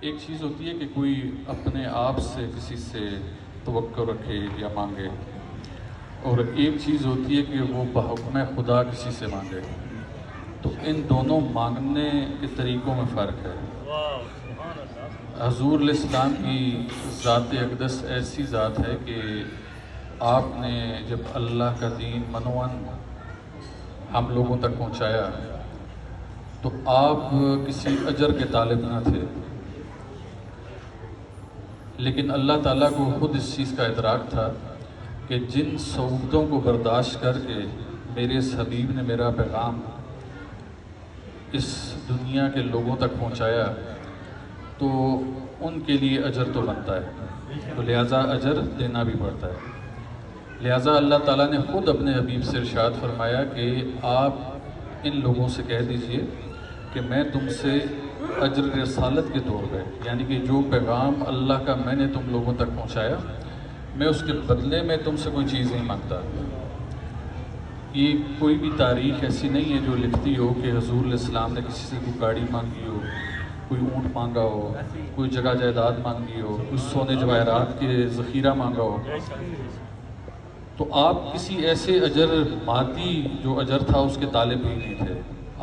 ایک چیز ہوتی ہے کہ کوئی اپنے آپ سے کسی سے توقع رکھے یا مانگے، اور ایک چیز ہوتی ہے کہ وہ بحکم خدا کسی سے مانگے۔ تو ان دونوں مانگنے کے طریقوں میں فرق ہے۔ حضور علیہ السلام کی ذات اقدس ایسی ذات ہے کہ آپ نے جب اللہ کا دین منوان ہم لوگوں تک پہنچایا تو آپ کسی اجر کے طالب نہ تھے، لیکن اللہ تعالیٰ کو خود اس چیز کا ادراک تھا کہ جن صعوبتوں کو برداشت کر کے میرے اس حبیب نے میرا پیغام اس دنیا کے لوگوں تک پہنچایا تو ان کے لیے اجر تو بنتا ہے، تو لہٰذا اجر دینا بھی پڑتا ہے۔ لہٰذا اللہ تعالیٰ نے خود اپنے حبیب سے ارشاد فرمایا کہ آپ ان لوگوں سے کہہ دیجئے کہ میں تم سے اجر رسالت کے طور پہ، یعنی کہ جو پیغام اللہ کا میں نے تم لوگوں تک پہنچایا، میں اس کے بدلے میں تم سے کوئی چیز نہیں مانگتا۔ یہ کوئی بھی تاریخ ایسی نہیں ہے جو لکھتی ہو کہ حضور علیہ السلام نے کسی سے کوئی گاڑی مانگی ہو، کوئی اونٹ مانگا ہو، کوئی جگہ جائیداد مانگی ہو، کوئی سونے جواہرات کے ذخیرہ مانگا ہو۔ تو آپ کسی ایسے اجر مادی جو اجر تھا اس کے طالب ہی نہیں تھے،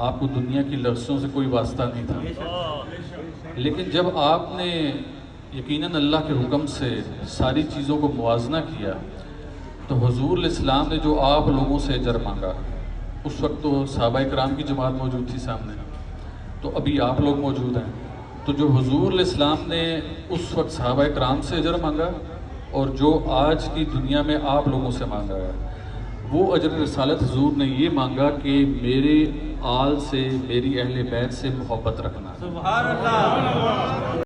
آپ کو دنیا کی لفظوں سے کوئی واسطہ نہیں تھا۔ لیکن جب آپ نے یقیناً اللہ کے حکم سے ساری چیزوں کو موازنہ کیا تو حضور علیہ السلام نے جو آپ لوگوں سے اجر مانگا، اس وقت تو صحابہ کرام کی جماعت موجود تھی سامنے، تو ابھی آپ لوگ موجود ہیں، تو جو حضور علیہ السلام نے اس وقت صحابہ کرام سے اجر مانگا اور جو آج کی دنیا میں آپ لوگوں سے مانگا ہے، وہ اجر رسالت حضور نے یہ مانگا کہ میرے آل سے، میری اہل بیت سے محبت رکھنا۔ سبحان اللہ۔